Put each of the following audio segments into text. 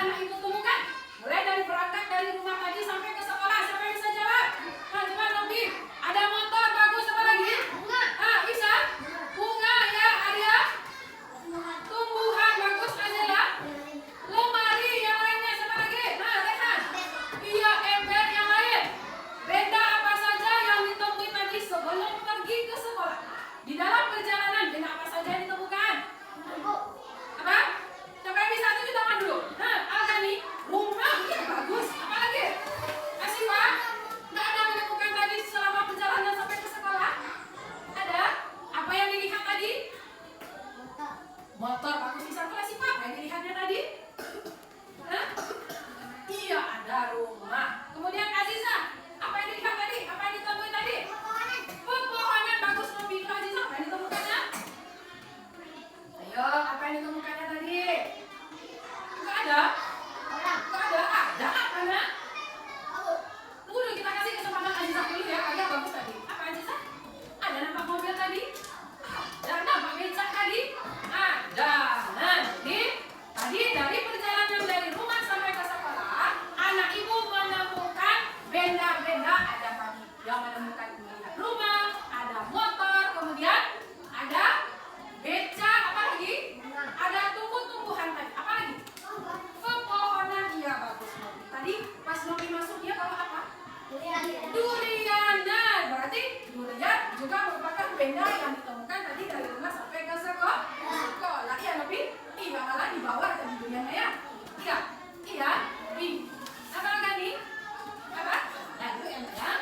anak ibu temukan? Mulai dari berangkat dari rumah tadi sampai ke sekolah. Siapa yang bisa jawab? Nah, coba Nobi. Ada motor, bagus. Apa lagi? Bunga. Isa? Bunga, ya. Arya? Tumbuhan, bagus. Azela? Lemari, yang lainnya. Siapa lagi? Nah, Rehan. Iya, ember, yang lain. Benda apa saja yang ditemui tadi sebelum pergi ke sekolah? Di dalam perjalanan, benda apa saja yang ditemukan? Apa? Siapa yang bisa tunjuk tangan dulu? Nah, Algani, rumah, ya bagus. Apa lagi? Asifa, nggak ada menemukan tadi selama perjalanan sampai ke sekolah? Ada? Apa yang dilihat tadi? Motor, bagus. Bisa tuh Asifa, apa yang dilihatnya tadi? Hah? Iya, ada rumah. Kemudian Aziza, apa yang dilihat tadi? Apa yang ditemui tadi? Pepohonan, bagus. Lebih ke Aziza, apa yang ditemukannya? Ayo, apa yang ditemukannya tadi? Enggak ada? Enggak ada? Ada apa, Nak? Tunggu dulu, kita kasih kesempatan Aziza dulu ya. Ada bagus tadi. Apa Aziza? Ada nampak mobil tadi? Ada nampak becak tadi? Ada. Nah, jadi tadi dari perjalanan dari rumah sampai ke sekolah, anak ibu menemukan benda-benda. Ada tadi yang menemukan melihat rumah, ada motor, kemudian ada becak, apa lagi? Ada tumbuh-tumbuhan tadi. Apa lagi? Pepohonan. Iya, bagus. Tadi pas Nobi masuk dia bawa apa? Durian. Nah, berarti durian juga merupakan benda yang ditemukan tadi dari rumah sampai ke sekolah. Iya, Nobi? Iya, malah di bawah tadi duriannya ya? Iya. Iya. Apa lagi? Apa? Nah, itu yang ya.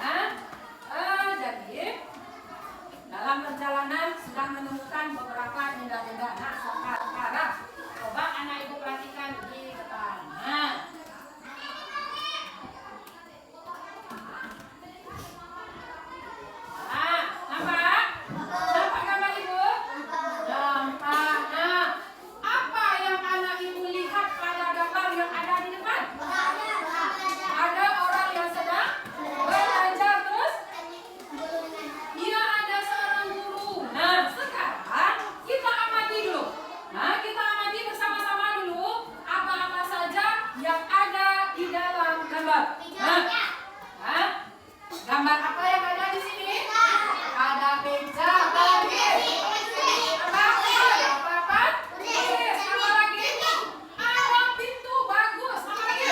Nah, jadi dalam perjalanan sudah menemukan beberapa benda-benda. Nah, sekarang coba anak ibu perhatikan di depan. Nah, nampak? Nampak gambar ibu? Nampak. Nah, apa yang anak ibu lihat pada gambar yang ada di depan? Ada orang yang sedang belajar, terus? Iya, ada seorang guru. Nah, sekarang kita amati dulu. Nah, kita amati bersama-sama dulu apa-apa saja yang ada di dalam gambar. Nah, gambar apa yang ada di sini? Ada beca, lagi. Apa? Apa lagi? Ada pintu, bagus. Apa lagi?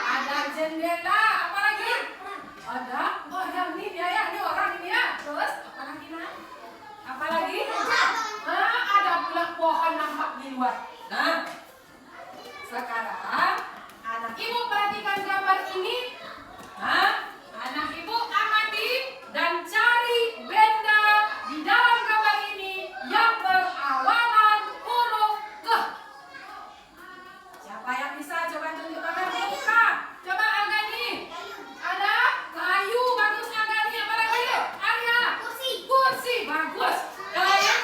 Ada jendela. Apa lagi? Ada. Oh, yang ini dia ya. Ini orang ini ya. Terus apa lagi, Nak? Apa lagi? Ada pula pohon nampak di luar. Nah, sekarang anak ibu perhatikan gambar ini. Anak ibu amati dan cari benda di dalam gambar ini yang berawalan huruf K. Siapa yang bisa coba tunjukkan huruf K? Coba Algani. Ada kayu, bagus Algani. Apa lagi? Arya. Kursi, bagus. Yang lain?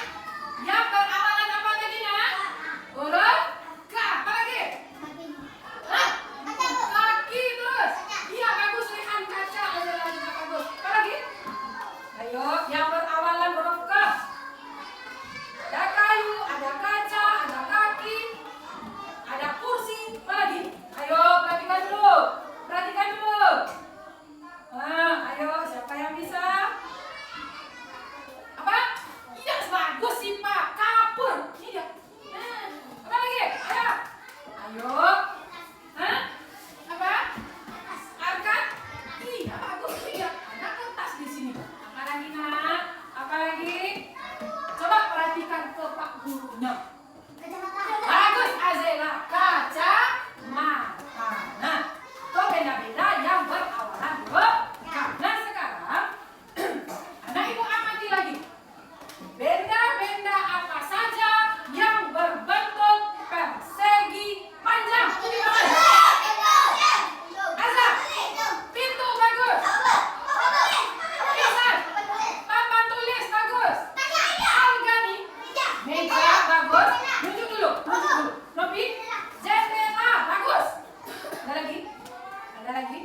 Yang berawalan apa tadi, Nak? Huruf K. Apa lagi? Kaki terus. Iya, bagus. Lihat kaca. Ada lagi bagus. Apa lagi? Ayo, yang berawalan huruf K. Ada kayu, ada kaca, ada kaki, ada kursi. Apa lagi? Ayo, perhatikan dulu. Perhatikan dulu. Ayo, siapa yang bisa? Apa? Iya, bagus sih, Pak. Kapur. Ini dia. Apa lagi? Ayo. Apa? Angkat. Iya, bagus. Iya, ada kertas di sini. Apa lagi, Nak? Apa lagi? Coba perhatikan ke Pak gurunya. Bagus, Azela. Kaca mata. Nah, itu benda-benda yang berawalan huruf K. Nah, sekarang anak ibu amati lagi. Benda-benda apa saja yang berbentuk persegi panjang? Tunjuk tangan. Azza, pintu, bagus. Ihsan, papan tulis, bagus. Algani, meja, bagus. Tunjuk dulu. Nobi, jendela, bagus. Ada lagi? Ada lagi?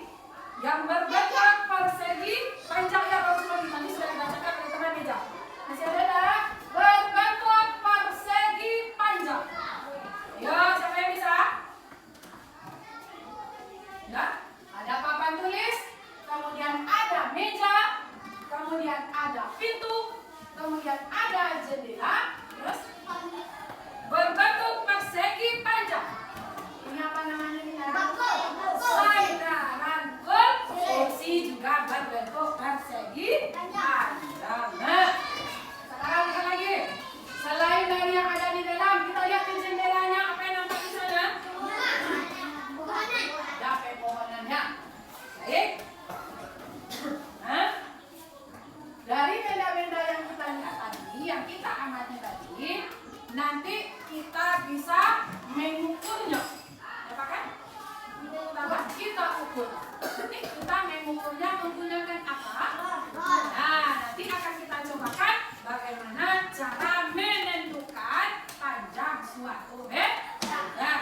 Yang berbentuk persegi panjang, ya bagus lagi. Tadi sudah dibacakan oleh teman meja. Masih ada tak? Berbentuk persegi panjang. Ayo, siapa yang bisa? nanti kita bisa mengukurnya. Apa kan? Kita ukur. Nanti kita mengukurnya menggunakan apa? Nah, nanti akan kita cobakan bagaimana cara menentukan panjang suatu benda.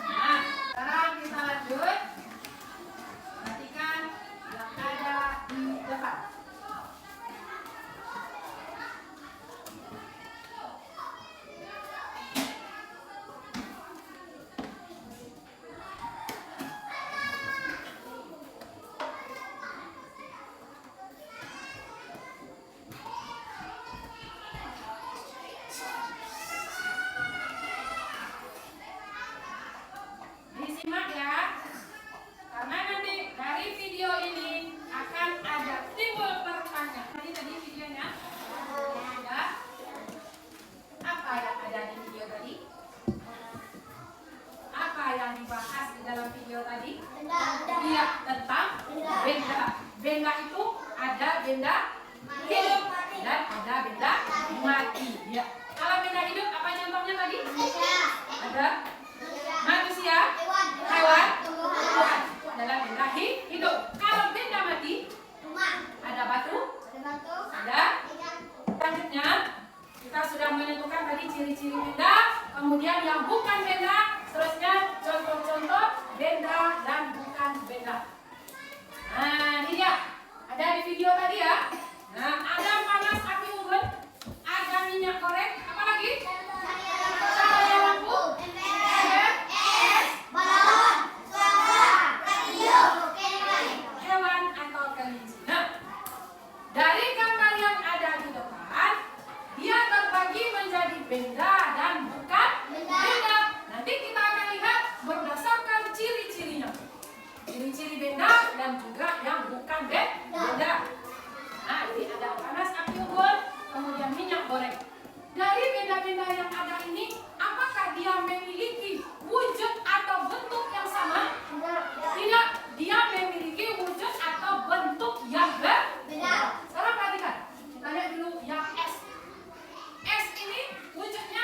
Nah, sekarang kita lanjut. Perhatikan yang ada di depan. Disimak ya, karena nanti dari video ini akan ada timbul pertanyaan. Tadi videonya ya. Apa yang ada di video tadi? Apa yang dibahas di dalam video tadi? Iya, tentang benda. Benda itu ada benda hidup dan ada benda mati. Ya. Kalau benda hidup apa contohnya tadi? Ada manusia, hewan, tumbuhan. Itu adalah benda hidup. Kalau benda mati, ada batu, ada. Selanjutnya kita sudah menentukan tadi ciri-ciri benda, kemudian yang bukan benda, seterusnya contoh-contoh benda dan bukan benda. Nah, ini dia. Ada di video tadi ya. Nah, ada panas api unggun, ada minyak goreng, apa lagi? Cahaya lampu, hewan atau kelinci. Nah, dari gambar yang ada di depan, dia terbagi menjadi benda dan bukan benda. Nanti kita akan lihat berdasarkan ciri-cirinya. Ciri-ciri benda dan juga yang bukan benda. Nah, ini ada panas api unggun, kemudian minyak goreng. Dari benda-benda yang ada ini, apakah dia memiliki wujud atau bentuk yang sama? Tidak, dia memiliki wujud atau bentuk yang berbeda. Sekarang perhatikan, kita lihat dulu yang es. Es ini wujudnya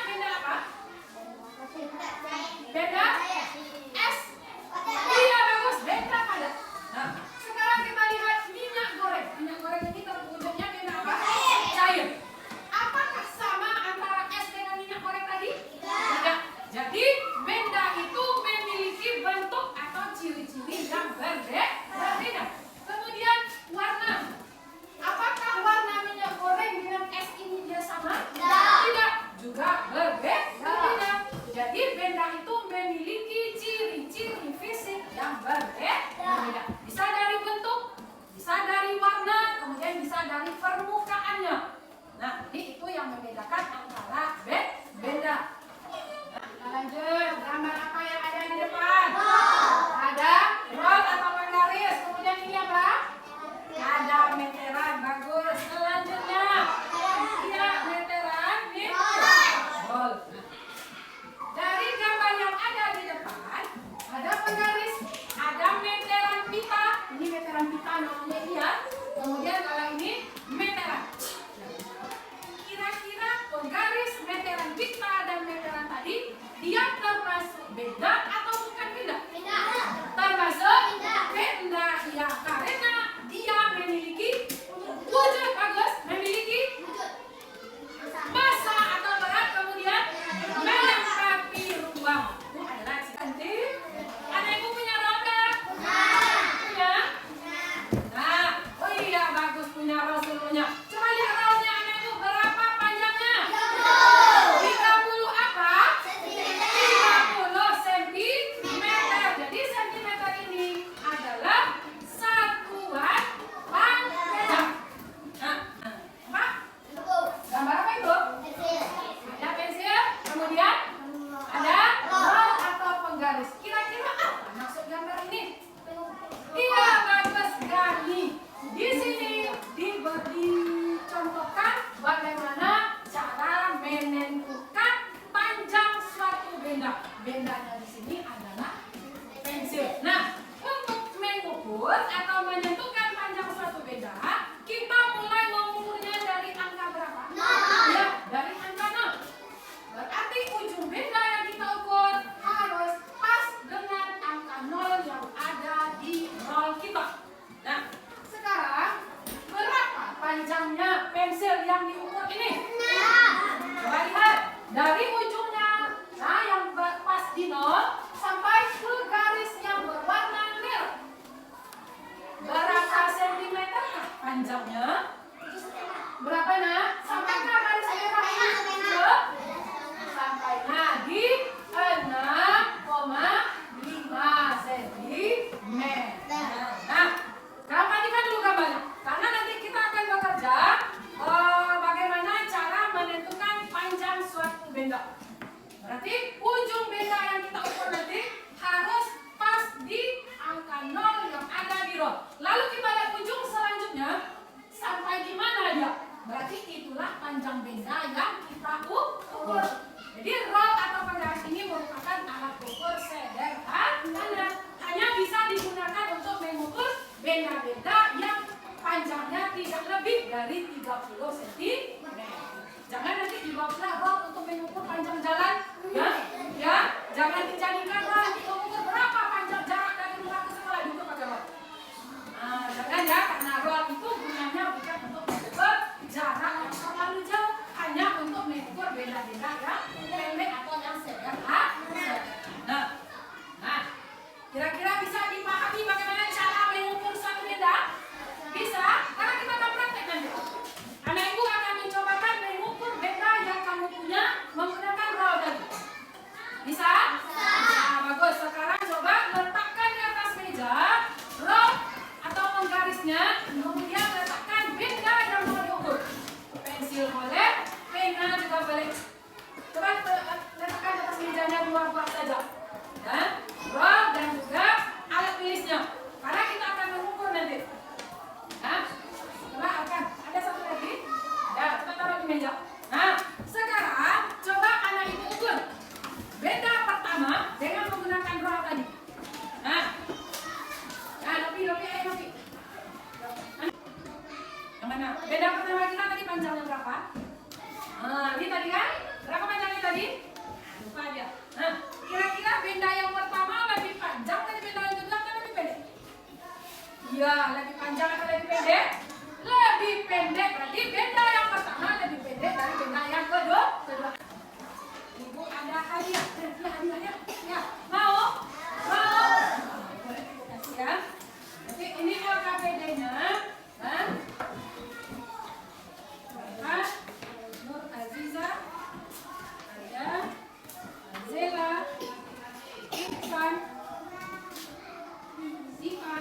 benda. Berarti ujung benda yang kita ukur nanti harus pas di angka 0 yang ada di row. Lalu kita lihat ujung selanjutnya sampai di mana dia. Berarti itulah panjang benda yang kita ukur. Jadi row atau penggaris ini merupakan alat ukur sederhana. Hanya bisa digunakan untuk mengukur benda-benda yang panjangnya tidak lebih dari 30 cm. Jangan nanti dibawa row untuk mengukur panjang jalan, ya. Jangan dijadikan row untuk mengukur berapa panjang jarak dari rumah ke sekolah diukur pakai row. Nah, jangan ya, karena row itu gunanya bukan untuk mengukur jarak yang terlalu jauh, hanya untuk mengukur benda-benda yang pendek atau yang sederhana. Nah, kira-kira bisa dipahami bagaimana cara mengukur suatu benda? Bisa, karena kita akan praktek nanti. Anak ibu akan mencobakan mengukur benda yang kamu punya menggunakan row tadi. Bisa? Nah, bagus. Sekarang coba letakkan di atas meja row atau penggarisnya, kemudian letakkan benda yang mau diukur. Pensil boleh, pena juga boleh. Coba letakkan di atas mejanya dua-dua saja. Dan row dan juga alat tulisnya. Karena kita akan mengukur nanti. Nah, coba akan ada satu lagi. Ya, kita taruh di meja. Nah, sekarang coba anak ibu ukur benda pertama dengan menggunakan row tadi. Nah, Nopi, ayo Nopi. Yang mana? Benda pertama kita tadi panjangnya berapa? Nah, ini tadi kan? Berapa panjangnya tadi? Lupa dia. Nah, kira-kira benda yang pertama lebih panjang dari benda yang kedua atau lebih pendek? Iya, lebih panjang atau lebih pendek? Lebih pendek. Berarti benda yang pertama lebih pendek dari benda yang kedua. Ibu ada hadiah. Hadiahnya. Ya, mau? Boleh kasih ya. Jadi ini LKPD-nya. Dan Nur Aziza, Arya, Azela, Irfan, Ziva,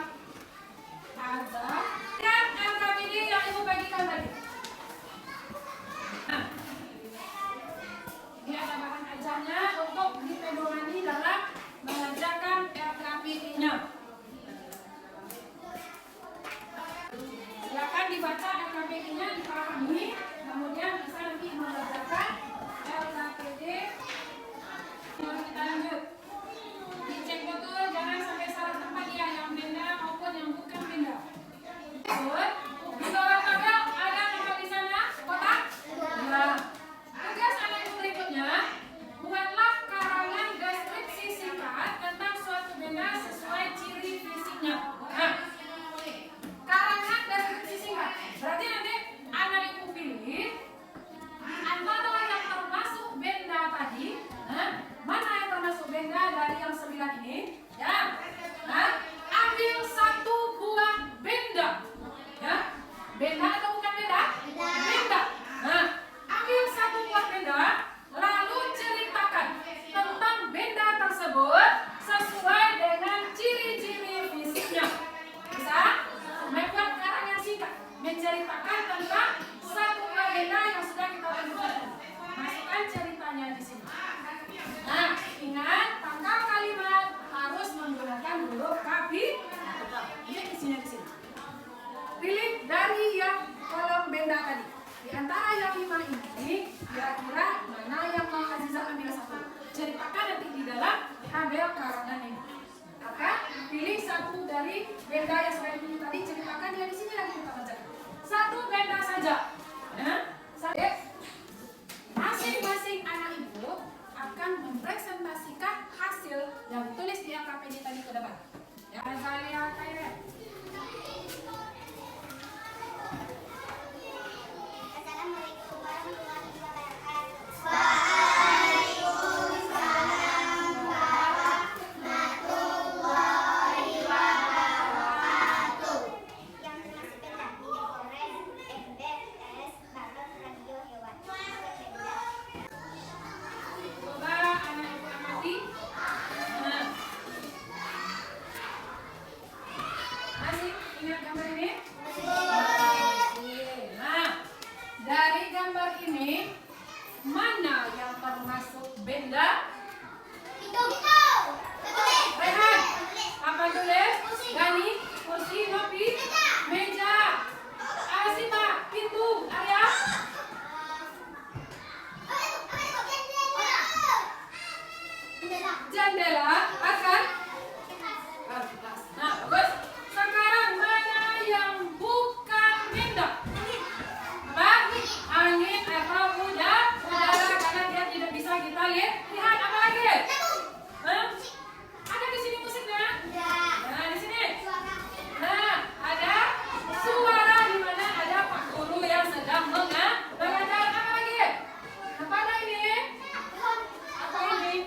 Azza, dan LKPD yang ibu bagikan tadi. Nah, ini ada bahan ajarnya untuk dipedomani dalam mengerjakan LKPD-nya. Silakan dibaca LKPD-nya, dipahami, kemudian bisa nanti mengerjakan LKPD. Mari kita lanjut. Dicek betul, jangan sampai salah tempat ya, yang benda maupun yang bukan benda. Betul. Di bawah tabel ada tempat di sana kotak. Ya. Tugas anak ibu berikutnya, buatlah karangan deskripsi singkat tentang suatu benda sesuai ciri fisiknya. Nah, karangan deskripsi singkat. Berarti nanti anak ibu pilih antara yang termasuk benda tadi, mana yang termasuk benda dari yang 9 ini, ya. Nah, ambil satu buah benda, ya. Benda atau bukan benda? Benda. Nah, ambil satu buah benda, lalu ceritakan tentang benda tersebut sesuai dengan ciri-ciri fisiknya. Bisa? Membuat karangan singkat menceritakan tentang satu buah benda yang sudah kita temukan. Masukkan ceritanya di sini. Nah, ingat pangkal kalimat harus menggunakan huruf kapital. Ini isinya di sini. Pilih dari yang kolom benda tadi. Di antara yang 5 ini, kira-kira mana yang mau Aziza ambil satu? Ceritakan nanti di dalam tabel karangan ini. Maka pilih satu dari benda yang sudah dipilih tadi, ceritakan dia di sini lagi kita baca. Satu benda saja. Nah, masing-masing anak ibu akan mempresentasikan hasil yang ditulis di LKPD tadi ke depan. Ya, Zalia Kairen. Assalamualaikum warahmatullahi wabarakatuh. Yang termasuk benda digoreng, ember, termasuk benda? Itu. Rehan, papan tulis, Gani, kursi, ngopi, meja, Asima, pintu, Arya, jendela, akan. Nah, bagus. Sekarang mana yang bukan benda? Apa? Angin atau udara? Karena dia tidak bisa kita lihat. Apa lagi? Hah? Ada di sini musiknya? Nah, di sini. Nah, ada suara di mana ada Pak Guru yang sedang mengajar. Apa lagi? Apa ada ini? Apa ini?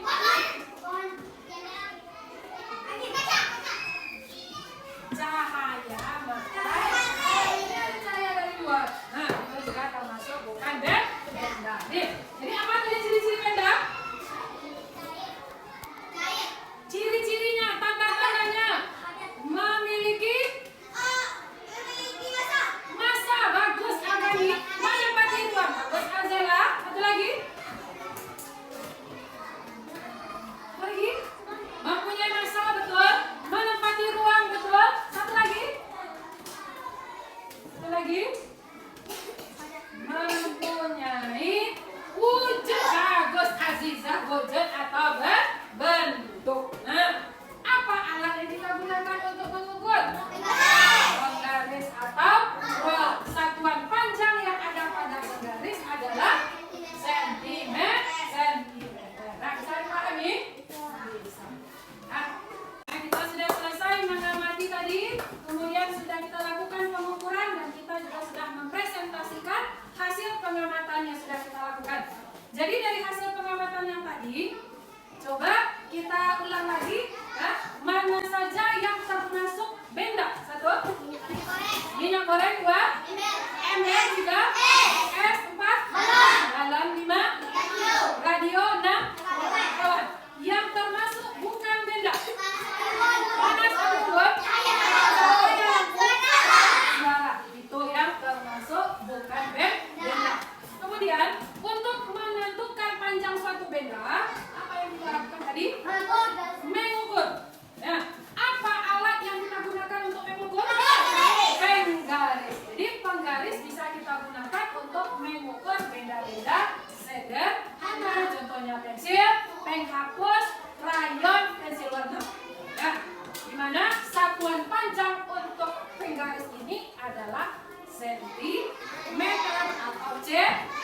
Cahaya matahari. Cahaya dari luar. Nah, itu juga termasuk bukan benda. Nih, jadi apa tadi ciri-ciri benda? Ciri-cirinya, tanda-tandanya. Memiliki masa. Bagus, Agani. Menempati ruang. Bagus, Azela. Satu lagi. Lagi. Mempunyai masa, betul. Menempati ruang, betul. Satu lagi. Satu lagi. Mempunyai wujud. Bagus, Aziza. Wujud atau bentuk. Nah, apa alat yang kita gunakan untuk mengukur? Penggaris atau satuan panjang yang ada pada penggaris adalah sentimeter. Nah, bisa dipahami? Bisa. Nah, kita sudah selesai mengamati tadi, kemudian sudah kita lakukan pengukuran dan kita juga sudah mempresentasikan hasil pengamatan yang sudah kita lakukan. Jadi dari hasil pengamatan yang tadi, coba kita ulang lagi, ya. Mana saja yang termasuk benda? Satu, minyak goreng. Dua, ember. Tiga, es. Empat, galon. Lima, radio. Enam, kawan. Yang termasuk bukan benda? Panas atau unggun? Suara. Itu yang termasuk bukan benda. Kemudian untuk menentukan panjang suatu benda, apa yang kita lakukan tadi? Mengukur. Nah, apa alat yang kita gunakan untuk mengukur? Penggaris. Jadi penggaris bisa kita gunakan untuk mengukur benda-benda sederhana. Contohnya pensil, penghapus, krayon, pensil warna. Nah, di mana satuan panjang untuk penggaris ini adalah sentimeter atau C.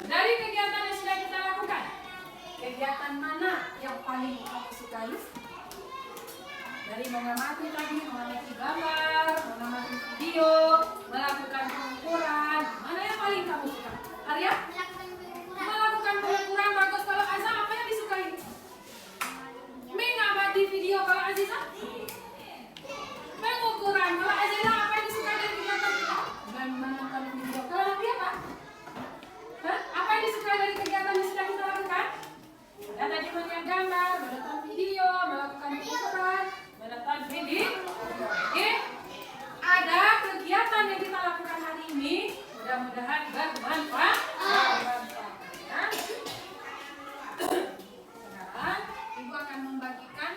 Dari kegiatan yang sudah kita lakukan, kegiatan mana yang paling kamu sukai? Dari mengamati tadi, mengamati gambar, mengamati video, melakukan pengukuran, mana yang paling kamu suka? Arya? Melakukan pengukuran. Bagus. Kalau Azam, apa yang disukai? Mengamati video. Kalau Aziza? Pengukuran. Kalau Azila, apa yang disukai dari kegiatan kita? Menonton video. Kalau Nabi apa? Hah? Apa yang disukai dari kegiatan yang sudah kita lakukan? Ya, tadi melihat gambar, menonton video, melakukan pengukuran, menonton video. Oke, ada kegiatan yang kita lakukan hari ini. Mudah-mudahan bermanfaat. Ya. Sekarang Ibu akan membagikan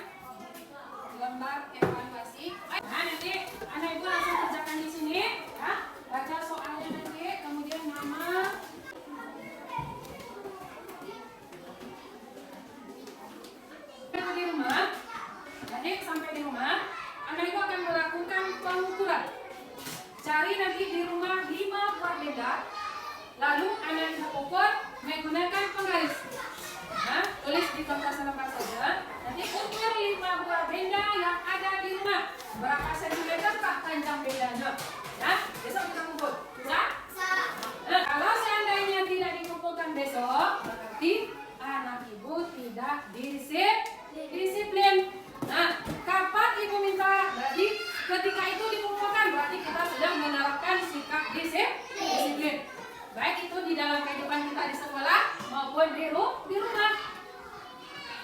lembar evaluasi. Nah, nanti anak Ibu langsung kerjakan di sini, ya. Baca soalnya nanti, kemudian nama. Di rumah, jadi sampai di rumah, anak Ibu akan melakukan pengukuran. Cari nanti di rumah 5 buah benda, lalu anak Ibu ukur menggunakan penggaris. Nah, tulis di kertas lembar saja. Nanti ukur 5 buah benda yang ada di rumah. Berapa sentimeter kah panjang bendanya? Ya, besok kita kumpul. Bisa? Nah, kalau seandainya tidak dikumpulkan besok, berarti anak Ibu tidak disiplin. Nah, kapan Ibu minta? Berarti ketika itu dikumpulkan, berarti kita sudah menerapkan sikap disiplin. Baik itu di dalam kehidupan kita di sekolah maupun di rumah.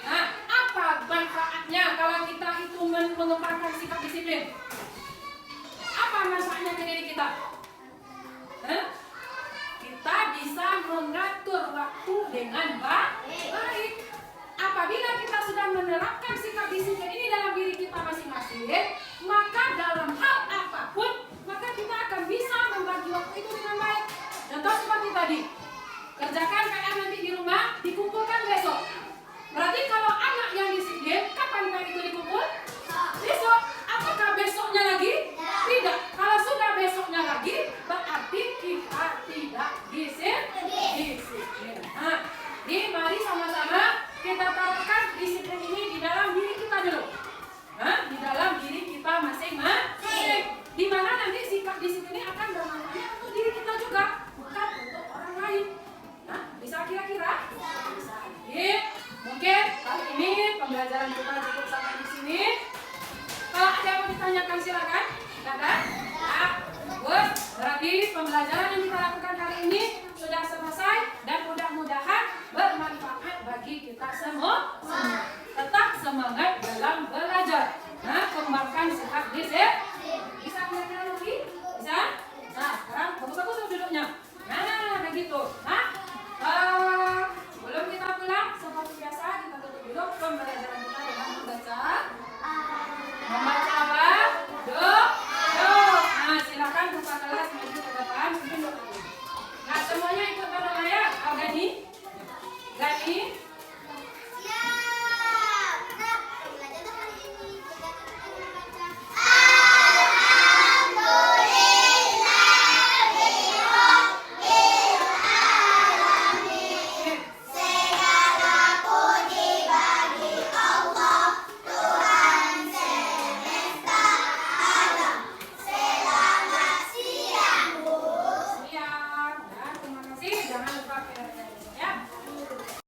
Nah, apa manfaatnya kalau kita itu mengembangkan sikap disiplin? Apa manfaatnya ke diri kita? Kita bisa mengatur waktu dengan baik. kita terapkan disiplin ini di dalam diri kita dulu. Nah, di dalam diri kita masing-masing. Di mana nanti sikap disiplin ini akan bermanfaat untuk diri kita juga, bukan untuk orang lain. Nah, bisa kira-kira? Bisa. Jadi, mungkin kali ini pembelajaran kita cukup sampai di sini. Kalau ada yang mau ditanyakan silakan. Tidak ada? Nah, bagus. Berarti pembelajaran yang kita lakukan kali ini sudah selesai dan mudah-mudahan bermanfaat bagi kita semua. Tetap semangat dalam belajar. Nah, kembangkan sikap disiplin. Bisa kira-kira lagi? Bisa? Nah, sekarang bagus-bagus duduknya. Nah, begitu. Nah, sebelum kita pulang, seperti biasa kita tutup dulu pembelajaran kita dengan membaca apa? Doa. Nah, silakan buka kelas maju ke depan, mungkin doa. Nah, semuanya ikut berdoa ya. Gani? Gani? Siang. Nah, terima kasih. Jangan lupa